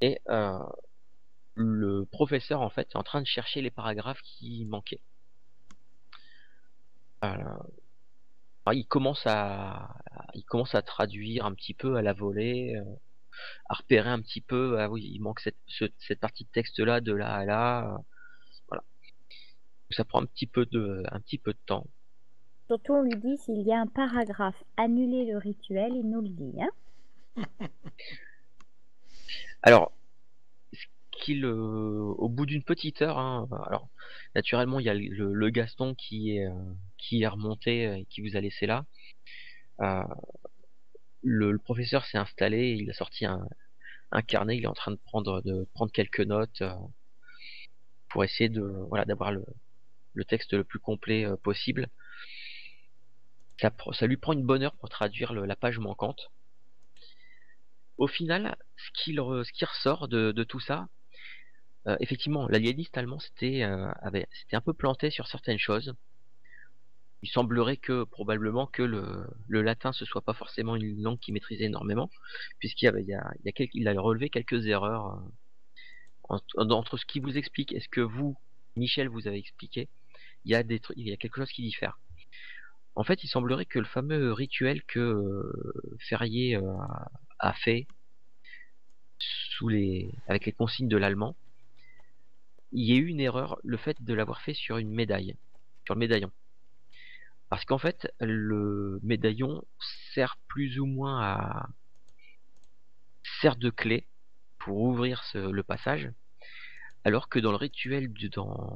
et le professeur, en fait, est en train de chercher les paragraphes qui manquaient. Alors il commence à traduire un petit peu à la volée, à repérer un petit peu, ah oui, il manque cette partie de texte-là, de là à là, voilà. Ça prend un petit peu de temps. Surtout, on lui dit s'il y a un paragraphe, annuler le rituel, il nous le dit, hein. Alors, au bout d'une petite heure, hein, alors naturellement, il y a le Gaston qui est remonté, et qui vous a laissé là. Heu, le professeur s'est installé, il a sorti un carnet, il est en train de prendre quelques notes, pour essayer voilà, d'avoir le texte le plus complet, possible. Ça lui prend une bonne heure pour traduire la page manquante. Au final, ce qui ressort de tout ça, effectivement, l'aliéniste allemand s'était un peu planté sur certaines choses. Il semblerait que, probablement, que le latin, ce soit pas forcément une langue qu'il maîtrisait énormément, puisqu'il y avait il a relevé quelques erreurs, entre ce qu'il vous explique et ce que vous, Michel, vous avez expliqué. Il y a quelque chose qui diffère. En fait, il semblerait que le fameux rituel que, Ferrier, a fait avec les consignes de l'allemand, il y a eu une erreur, le fait de l'avoir fait sur une médaille, sur le médaillon. Parce qu'en fait, le médaillon sert plus ou moins sert de clé pour ouvrir le passage, alors que dans le rituel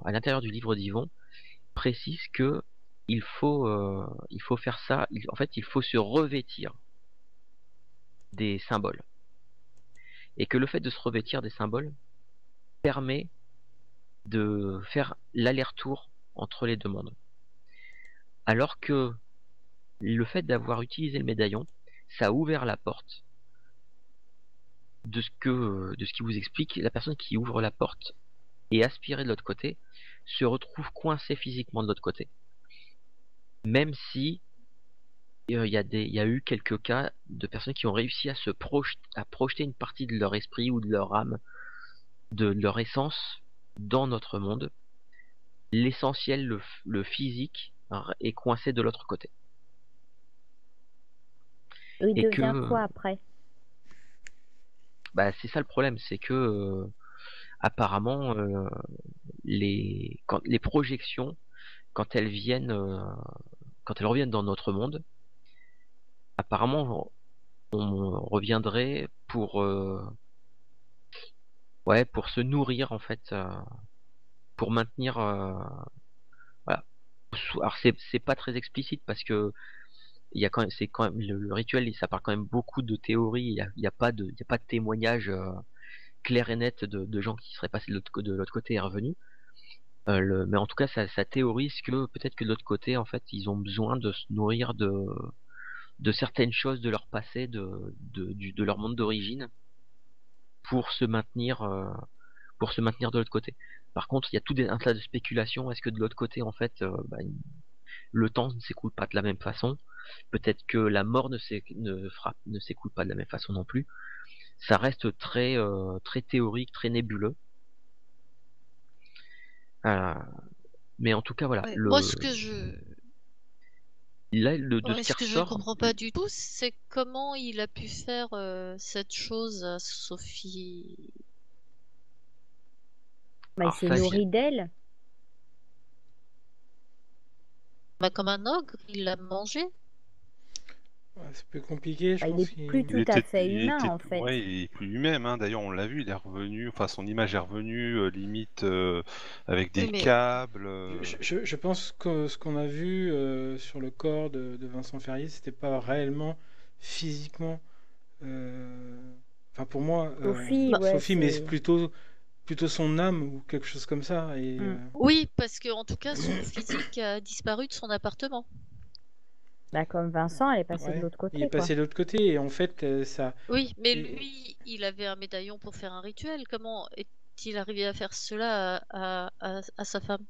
à l'intérieur du livre d'Yvon, précise que il faut faire ça, en fait, il faut se revêtir des symboles. Et que le fait de se revêtir des symboles permet de faire l'aller-retour entre les deux mondes. Alors que le fait d'avoir utilisé le médaillon, ça a ouvert la porte de ce qui vous explique. La personne qui ouvre la porte et aspirée de l'autre côté se retrouve coincée physiquement de l'autre côté. Même si il y a eu quelques cas de personnes qui ont réussi à projeter une partie de leur esprit ou de leur âme, de leur essence dans notre monde. L'essentiel, le physique, est coincé de l'autre côté. Il Et devient que, quoi après? bah, c'est ça le problème, c'est que apparemment, les projections, quand elles viennent, quand elles reviennent dans notre monde, apparemment, on reviendrait ouais, pour se nourrir en fait, pour maintenir, voilà. Alors c'est pas très explicite parce que c'est quand même le rituel, ça parle quand même beaucoup de théories. Il y a pas de témoignage clair et net de gens qui seraient passés de l'autre côté et revenus. Mais en tout cas, ça théorise que peut-être que de l'autre côté, en fait, ils ont besoin de se nourrir de certaines choses de leur passé, de leur monde d'origine, pour se maintenir, de l'autre côté. Par contre, il y a un tas de spéculations. Est-ce que de l'autre côté, en fait, le temps ne s'écoule pas de la même façon? Peut-être que la mort ne s'écoule pas de la même façon non plus. Ça reste très théorique, très nébuleux. Euh, mais en tout cas, voilà. Ouais, moi, ce que je, Là, de ce ouais, qui ce que je ressort, comprends pas du tout, c'est comment il a pu faire cette chose à Sophie. Bah, il alors s'est ça, nourri d'elle. Bah, comme un ogre, il l'a mangé. Ouais, c'est plus compliqué, je Bah, il pense est plus qu'il tout à fait humain, en Ouais, fait. il est plus lui-même, hein. D'ailleurs, on l'a vu, il est revenu, enfin, son image est revenue, limite, avec des Oui, mais câbles. je pense que ce qu'on a vu sur le corps de Vincent Ferrier, c'était pas réellement physiquement. Enfin, pour moi, Sophie, bah, ouais, Sophie, mais c'est... plutôt son âme ou quelque chose comme ça. Hmm. oui, parce que en tout cas, son physique a disparu de son appartement. Bah, comme Vincent, elle est passée de Ouais, l'autre il est côté, quoi. passé de l'autre côté et en fait, ça. Oui, mais et- lui, il avait un médaillon pour faire un rituel. Comment est-il arrivé à faire cela à sa femme?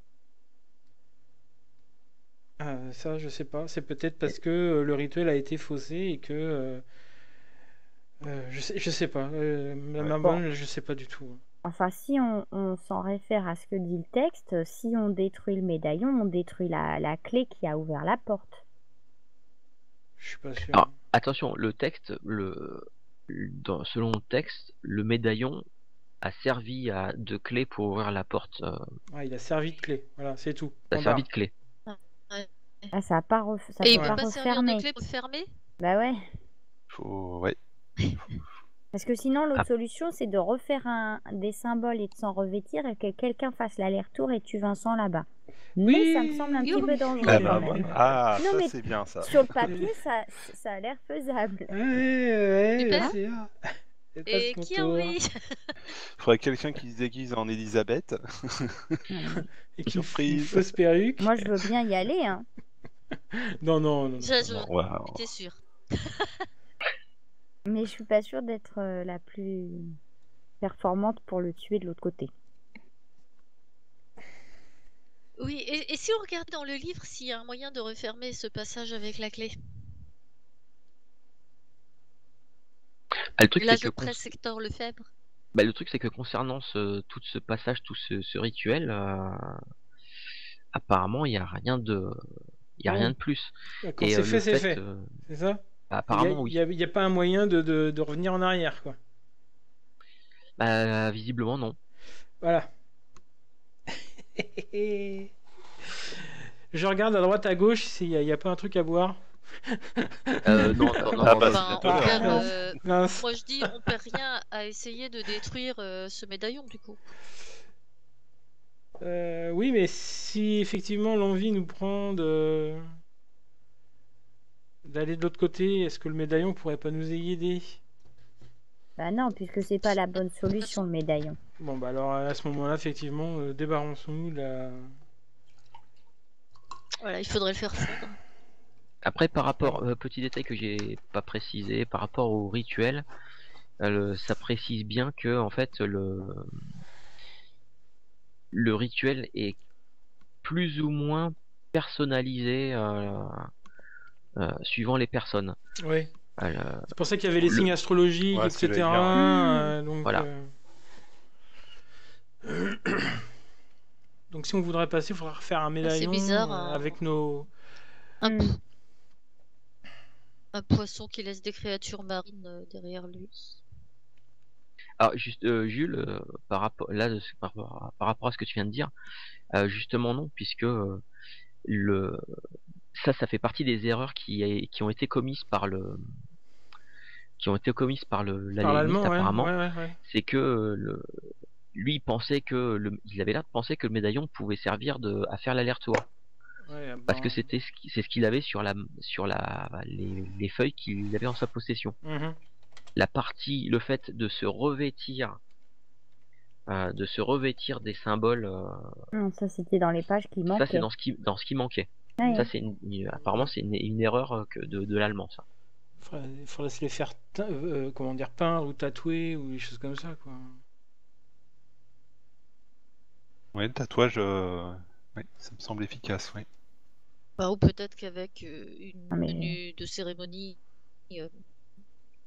ça, je sais pas. C'est peut-être parce que le rituel a été faussé et que Je sais pas. Ma Bon. bonne, je sais pas du tout. Enfin, si on s'en réfère à ce que dit le texte, si on détruit le médaillon, on détruit la clé qui a ouvert la porte. Je suis pas sûr. Alors, attention, le texte, selon le texte, le médaillon a servi de clé pour ouvrir la porte. Ouais, il a servi de clé. Voilà, c'est tout. Ça a Point servi barre. de clé. Ah, ça a pas ça Et il peut peut pas pas servir de refermer. clé pour fermer? Bah ouais. Ouais. Parce que sinon, l'autre Ah. solution, c'est de refaire des symboles et de s'en revêtir et que quelqu'un fasse l'aller-retour et tue Vincent là-bas. Mais ça me semble un petit Youhou. peu dangereux Ah quand bah même. voilà. Ah, Non, ça mais c'est bien ça. sur le papier, ça a l'air faisable. Ouais, Super. c'est bien. Elle passe Et mon qui a tour. envie? Faudrait quelqu'un qui se déguise en Elisabeth. Et qui Surprise. une fausse perruque. Moi, je veux bien y aller, hein. Non. J'en Ouais, étais sûre. Mais je suis pas sûre d'être la plus performante pour le tuer de l'autre côté. Oui, et si on regarde dans le livre s'il y a un moyen de refermer ce passage avec la clé? Ah, le truc, Et là, c'est je que presse Hector Lefebvre. le truc, c'est que concernant tout ce passage, tout ce rituel, apparemment, il y a rien de plus. Quand Et c'est le fait, c'est fait, fait. C'est ça? apparemment, oui. Il y a pas un moyen de revenir en arrière, quoi. Bah, visiblement, non. Voilà. Je regarde à droite, à gauche, s'il y a pas un truc à boire. Non. Ah bah, Enfin, c'est on bientôt l'heure, perd, hein. Mince. moi je dis, on perd rien à essayer de détruire ce médaillon du coup. Oui, mais si effectivement l'envie nous prend d'aller de l'autre côté, est-ce que le médaillon pourrait pas nous y aider? Bah non, puisque c'est pas la bonne solution, le médaillon. Bon, bah alors à ce moment-là, effectivement, débarrassons-nous de la. Voilà, il faudrait le faire fondre. Après, par rapport, petit détail que j'ai pas précisé, par rapport au rituel, ça précise bien que en fait le rituel est plus ou moins personnalisé suivant les personnes. Oui. Euh, C'est pour ça qu'il y avait les Le- signes astrologiques, Ouais, ce que etc. j'allais dire, Donc, Voilà. donc si on voudrait passer, il faudra refaire un médaillon bizarre, hein. avec nos. Un, Hmm. un poisson qui laisse des créatures marines derrière lui. Alors juste Jules, par rapport par rapport à ce que tu viens de dire, justement non, puisque le ça fait partie des erreurs qui ont été commises par Par l'aliéniste l'allemand, ouais. apparemment. Ouais. C'est que lui il pensait que il avait l'air de penser que le médaillon pouvait servir à faire l'aller-retour, Ouais, parce que ben, c'est ce qu'il avait sur les feuilles qu'il avait en sa possession. mhm. Le fait de se revêtir des symboles, Non, ça, c'était dans les pages qui ça c'est manquaient. dans ce qui manquait. Ouais. Ça c'est apparemment c'est une erreur de l'allemand, ça. Faudrait se les faire comment dire, peindre ou tatouer ou des choses comme ça, quoi. Ouais, le tatouage, ouais, ça me semble efficace, ouais. Bah, ou peut-être qu'avec une Ah, mais- tenue de cérémonie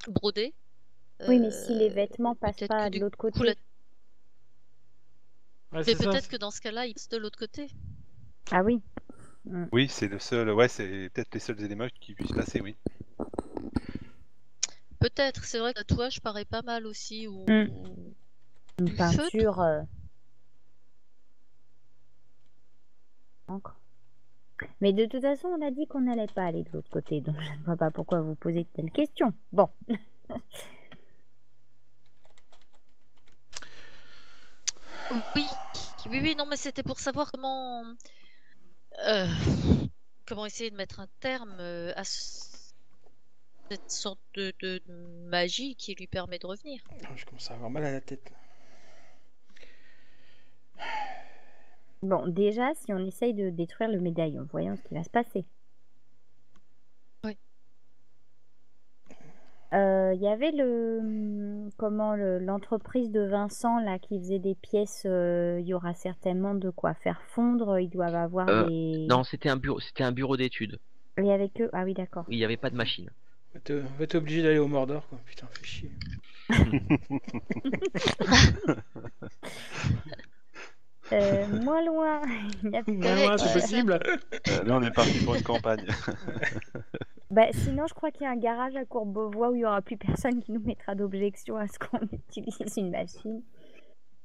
brodée. Oui, mais si les vêtements passent peut-être pas que de du l'autre coup, côté. Ouais, Mais c'est ça. peut-être que dans ce cas-là, il passe de l'autre côté. Ah oui. Oui, c'est le seul, ouais, c'est peut-être les seuls éléments qui puissent passer, oui. Peut-être, c'est vrai que le tatouage paraît pas mal aussi. Ou... Mm. Une Du feutre. peinture. Encore. Mais de toute façon, on a dit qu'on n'allait pas aller de l'autre côté, donc je ne vois pas pourquoi vous posez de telles questions. Bon. Oui, non, mais c'était pour savoir comment essayer de mettre un terme à cette sorte de magie qui lui permet de revenir. Je commence à avoir mal à la tête. Bon, déjà, si on essaye de détruire le médaillon, voyons ce qui va se passer. Oui. Il y avait l'entreprise de Vincent là qui faisait des pièces. Il y aura certainement de quoi faire fondre. Ils doivent avoir des. Non, c'était un bureau d'études. Et avec eux. Ah oui, d'accord. Il n'y avait pas de machine. On va être obligé d'aller au Mordor, quoi. Putain, fait chier. Moins loin, il y a Moins loin, c'est Ouais. possible. Là, on est parti pour une campagne. Bah, sinon, je crois qu'il y a un garage à Courbevoie où il n'y aura plus personne qui nous mettra d'objection à ce qu'on utilise une machine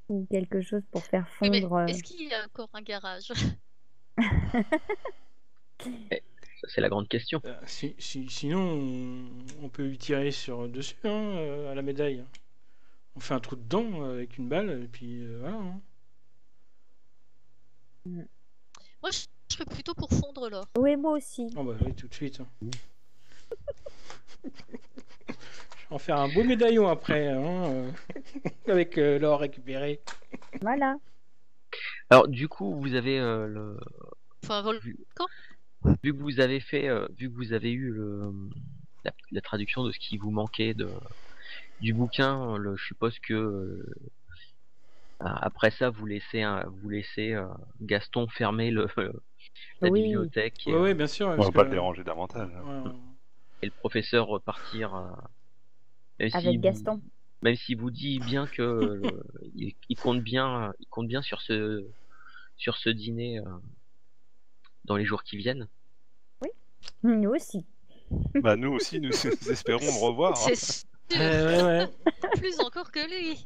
ou quelque chose pour faire Oui, mais fondre. est-ce qu'il y a encore un garage? Ça, c'est la grande question. Sinon, on peut lui tirer dessus, hein, à la médaille. On fait un trou dedans avec une balle, et puis voilà. Hein. Moi, je serais plutôt pour fondre l'or. Oui, moi aussi. Oh bah oui, tout de suite. Hein. Je vais en faire un beau médaillon après, hein, avec l'or récupéré. Voilà. Alors du coup, vous avez Enfin, un volcan. vu que vous avez fait, vu que vous avez eu la traduction de ce qui vous manquait du bouquin, je suppose que après ça, vous laissez Gaston fermer la Oui. bibliothèque Ouais, ouais, bien sûr. On parce va pas que- le déranger davantage. Ouais, et le professeur repartir. Même Avec si Gaston. même s'il vous dit bien que il compte bien sur ce dîner dans les jours qui viennent. Nous aussi. Bah, nous aussi, nous espérons le revoir. C'est sûr. ouais, ouais. Plus encore que lui.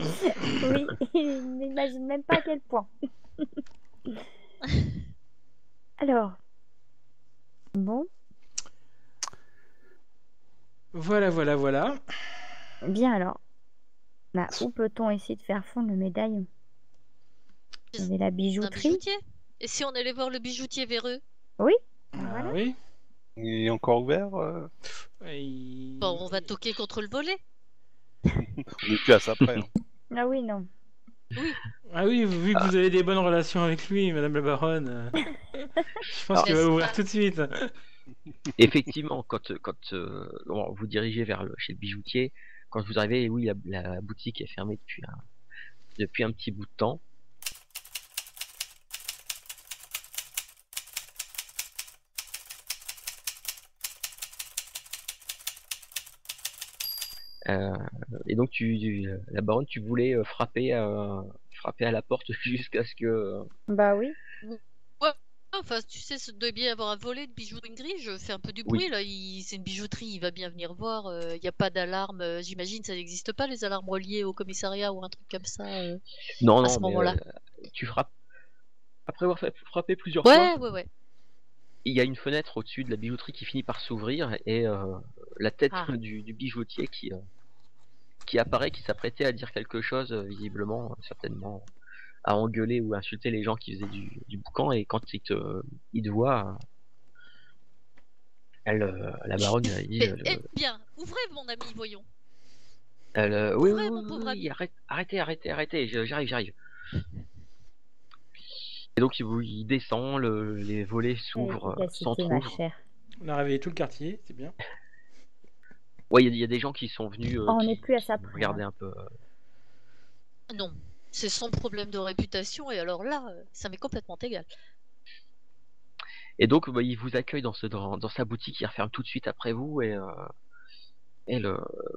Oui, il n'imagine même pas à quel point. Alors. Bon, Voilà, voilà, voilà. bien alors. Bah, où peut-on essayer de faire fondre le médaillon? Il y avait la Un bijouterie. bijoutier. Et si on allait voir le bijoutier véreux? Oui. Ah Voilà. oui. Il est encore ouvert Et- Bon, on va toquer contre le volet. On est plus à ça près. Hein. Ah oui, non. Ah oui, vu que vous avez des bonnes relations avec lui, Madame la Baronne, je pense qu'il va N'est-ce ouvrir pas? tout de suite. Effectivement, quand bon, vous dirigez vers chez le bijoutier, quand vous arrivez, oui, la boutique est fermée depuis un petit bout de temps. Et donc la baronne, tu voulais frapper à la porte jusqu'à ce que Bah oui. Ouais, enfin, tu sais, il doit bien y avoir un volet de bijouterie. Je fais un peu du Oui. bruit là. C'est une bijouterie, il va bien venir voir. Il n'y a pas d'alarme. J'imagine ça n'existe pas les alarmes reliées au commissariat ou un truc comme ça non à ce mais moment-là. tu frappes après avoir frappé plusieurs fois. Ouais. Il y a une fenêtre au-dessus de la bijouterie qui finit par s'ouvrir et la tête Ah. du bijoutier qui apparaît, qui s'apprêtait à dire quelque chose, visiblement, certainement, à engueuler ou insulter les gens qui faisaient du boucan, et quand il te voit, la baronne lui dit, Eh bien, ouvrez mon ami, voyons. oui, Ouvrez mon pauvre ami. arrêtez, j'arrive. Et donc il descend, les volets s'ouvrent, Efficacité, ma s'entr'ouvrent. chère. On a réveillé tout le quartier, c'est bien. Ouais, il y a des gens qui sont venus, on qui n'est plus à ça près. regardaient un peu. Non, c'est son problème de réputation et alors là, ça m'est complètement égal. Et donc, bah, il vous accueille dans sa boutique, il referme tout de suite après vous,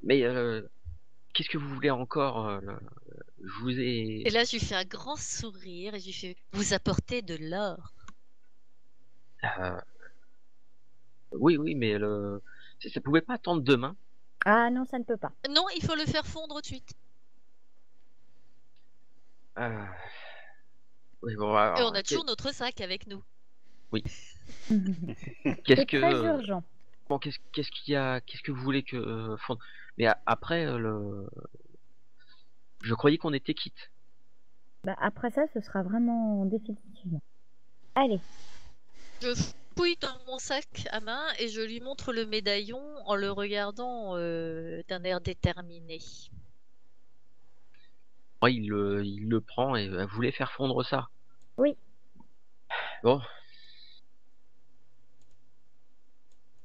mais qu'est-ce que vous voulez encore Je vous ai. Et là, je lui fais un grand sourire et je lui fais vous apportez de l'or. Oui, mais ça pouvait pas attendre demain. Ah non, ça ne peut pas. Non, il faut le faire fondre tout de suite. Oui, bon, Et alors, on a toujours notre sac avec nous. qu'est-ce C'est très que urgent. bon, qu'est-ce qu'il y a, qu'est-ce que vous voulez que fonde? Mais après, je croyais qu'on était quitte. Bah, après ça, ce sera vraiment définitivement. Allez. Je fouille dans mon sac à main et je lui montre le médaillon en le regardant d'un air déterminé. Ouais, il le prend et elle voulait faire fondre ça. Oui. Bon.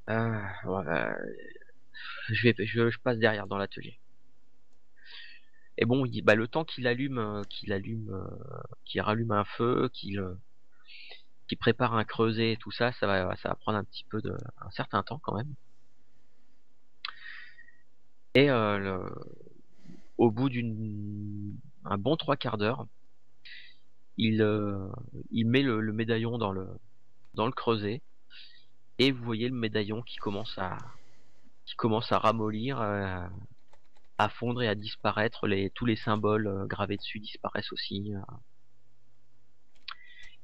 Ouais, je passe derrière dans l'atelier. Et bon, le temps qu'il rallume un feu, qu'il prépare un creuset et tout ça, ça va prendre un certain temps quand même. Et au bout un bon 3/4 d'heure, il met le médaillon dans le creuset, et vous voyez le médaillon qui commence à ramollir, à fondre et à disparaître. Tous les symboles gravés dessus disparaissent aussi.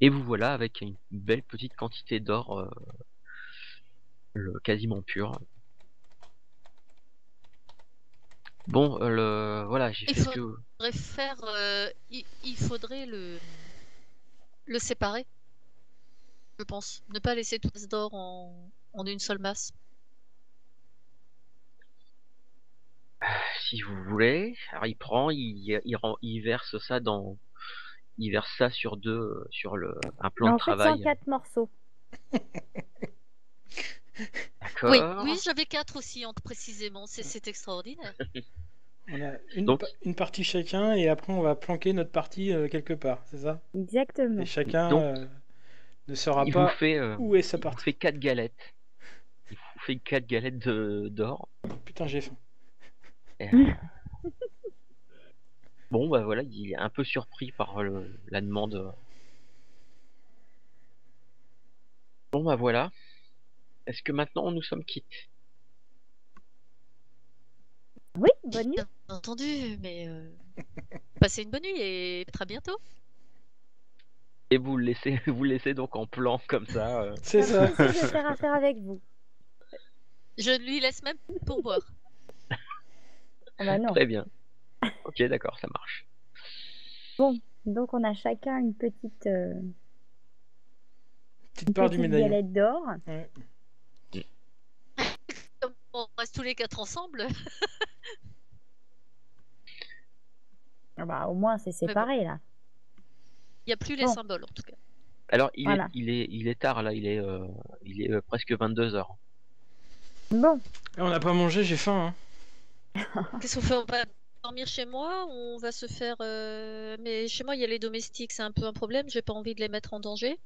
Et vous voilà avec une belle petite quantité d'or, quasiment pur. Bon, voilà, j'ai Il fait ce que... faudrait faire. Il faudrait le séparer, je pense. Ne pas laisser tout ce d'or en une seule masse. Si vous voulez. Alors il verse ça sur un plan de En fait, c'est en travail. 4 morceaux. Oui, D'accord. oui, j'avais 4 aussi, précisément. C'est extraordinaire. On a Donc, une partie chacun et après on va planquer notre partie quelque part, c'est ça? Exactement. Et chacun Donc, ne saura il pas vous fait, où est sa il vous partie. fait 4 galettes. Il vous fait 4 galettes d'or. Putain, j'ai faim. Et, bon, bah voilà, il est un peu surpris par la demande. Bon, bah voilà. Est-ce que maintenant nous sommes quittes? Oui, bonne nuit. Bien entendu, mais passez une bonne nuit et à très bientôt. Et vous vous le laissez donc en plan comme ça. C'est ça. Merci, je vais faire affaire avec vous. Je lui laisse même pour boire. Ah bah non. Très bien. Ok, d'accord, ça marche. Donc on a chacun une petite Petite part du médaillon. galette d'or. Ouais. Comme on reste tous les 4 ensemble. Ah bah au moins c'est séparé là. Il n'y a plus les Bon. symboles en tout cas. Alors, Voilà. il est tard là, il est presque 22h. Bon, Ah, on n'a pas mangé, j'ai faim. Qu'est-ce qu'on fait? On va dormir chez moi ou on va se faire. Mais chez moi, il y a les domestiques, c'est un peu un problème. J'ai pas envie de les mettre en danger.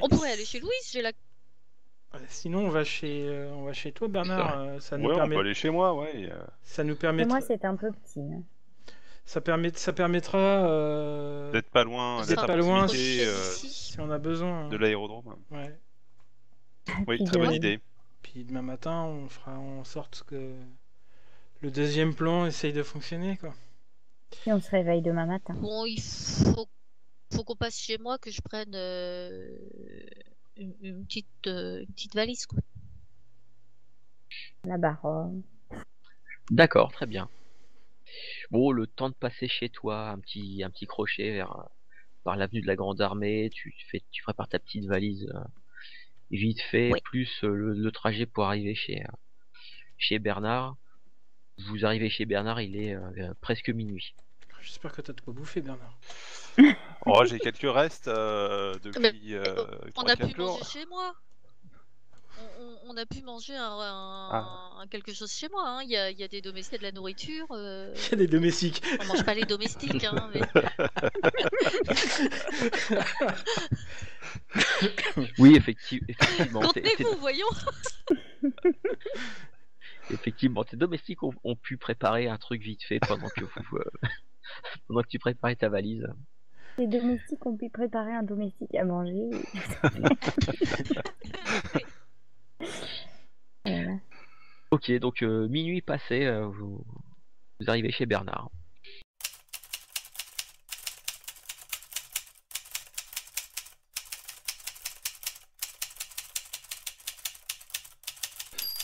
On pourrait aller chez Louise, j'ai la. Sinon, on va chez toi, Bernard. Ça nous Ouais, on permet. peut aller chez moi, ouais. Ça nous pour permettra. moi c'est un peu petit. Hein. Ça permettra D'être pas loin, Ce d'être sera pas loin proche proximité, d'ici. si on a besoin. de l'aérodrome. Ouais. Oui, Puis très bonne de- idée. Puis demain matin, on fera en sorte que le deuxième plan essaye de fonctionner, quoi. Puis on se réveille demain matin. Bon, faut qu'on passe chez moi, que je prenne une petite valise, quoi. La baronne. D'accord, très bien. Bon, le temps de passer chez toi, un petit crochet par l'avenue de la Grande Armée, tu prépares ta petite valise vite fait, Oui. plus le trajet pour arriver chez Bernard. Vous arrivez chez Bernard, il est presque minuit. J'espère que t'as de quoi bouffer, Bernard. Oh, j'ai quelques restes Mais, depuis on a 3-4 pu jours. manger chez moi. On a pu manger Ah. quelque chose chez moi. Hein. Il y a des domestiques, de la nourriture. Il y a des domestiques. On mange pas les domestiques. Hein, mais... Oui, effectivement. Contenez-vous, voyons. Effectivement, tes domestiques ont pu préparer un truc vite fait pendant que pendant que tu préparais ta valise. Les domestiques ont pu préparer un domestique à manger. Voilà. Ok, donc minuit passé, vous arrivez chez Bernard.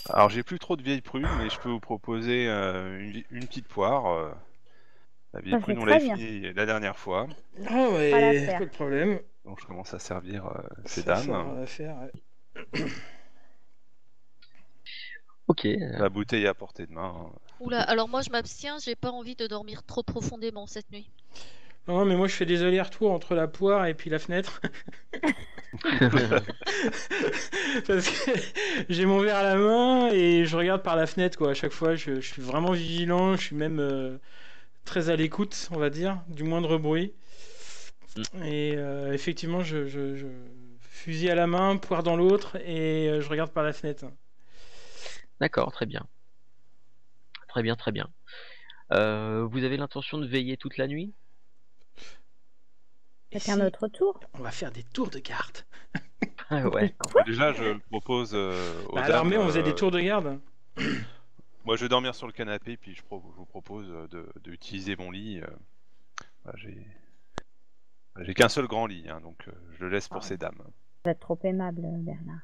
Alors, j'ai plus trop de vieilles prunes, mais je peux vous proposer une petite poire. La vieille Ça prune, fait on très l'avait bien. fini la dernière fois. Ah ouais, Pas l'affaire. pas de problème. Donc, je commence à servir ces Ça dames. fera l'affaire, ouais. Ok, La bouteille à portée de main. Oula, alors moi je m'abstiens, j'ai pas envie de dormir trop profondément cette nuit. Non, mais moi je fais des allers-retours entre la poire et puis la fenêtre. Parce que j'ai mon verre à la main et je regarde par la fenêtre, quoi. À chaque fois, je suis vraiment vigilant, je suis même très à l'écoute, on va dire, du moindre bruit. Et effectivement, je fusil à la main, poire dans l'autre et je regarde par la fenêtre. d'accord, très bien. très bien, très bien. Vous avez l'intention de veiller toute la nuit? Et C'est un si autre tour. on va faire des tours de garde. Ah ouais. Quoi? Déjà, je le propose aux Bah, à dames. l'armée, on faisait des tours de garde. Moi, je vais dormir sur le canapé, puis je vous propose d'utiliser mon lit. Voilà, j'ai qu'un seul grand lit, hein, donc je le laisse pour ces dames. Vous êtes trop aimable, Bernard.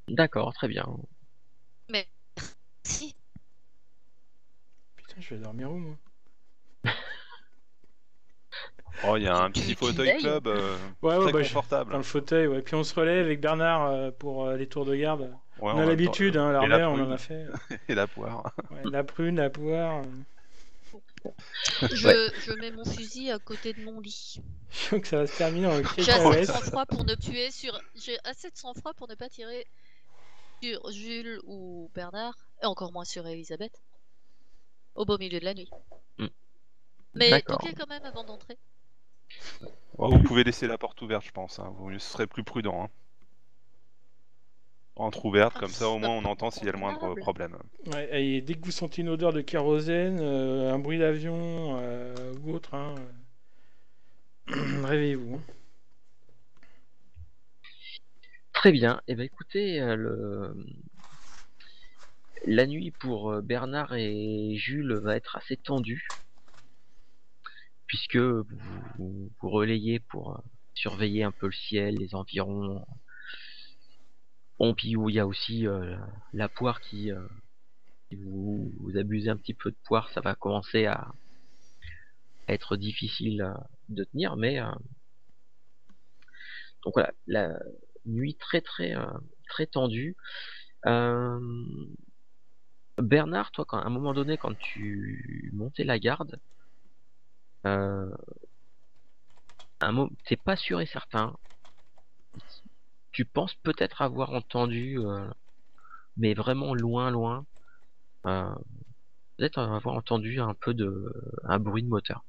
D'accord, très bien. Mais si. Putain, je vais dormir où, moi? Oh, il y a un Tu- petit tu fauteuil veilles club Ouais, très bah, confortable. dans le fauteuil, ouais. Puis on se relève avec Bernard pour les tours de garde. Ouais, On en a même temps, l'habitude, hein, et l'armée, la on en prune, a fait. et la poire. Ouais, la prune, la poire. Je mets mon fusil à côté de mon lit. Je sens que ça va se terminer en J'ai assez de cacahuète. sang-froid pour ne tuer sur. J'ai assez de sang-froid pour ne pas tirer sur Jules ou Bernard, et encore moins sur Elisabeth, au beau milieu de la nuit. Mm. Mais D'accord. toquez quand même avant d'entrer. Oh, vous pouvez laisser la porte ouverte, je pense. Hein. Ce serait plus prudent. Hein. Entrouverte, comme ça au moins on entend s'il y a le moindre Convenable. problème. Ouais, et dès que vous sentez une odeur de kérosène, un bruit d'avion ou autre, hein, réveillez-vous. Hein. Très bien. Eh ben écoutez, la nuit pour Bernard et Jules va être assez tendue, puisque vous relayez pour surveiller un peu le ciel, les environs. Bon, puis où il y a aussi la poire qui, si vous abusez un petit peu de poire, ça va commencer à être difficile de tenir, mais donc voilà, la nuit très tendue. Euh, Bernard, toi, à un moment donné, quand tu montais la garde, t'es pas sûr et certain. Tu penses peut-être avoir entendu, mais vraiment loin, peut-être avoir entendu un bruit de moteur.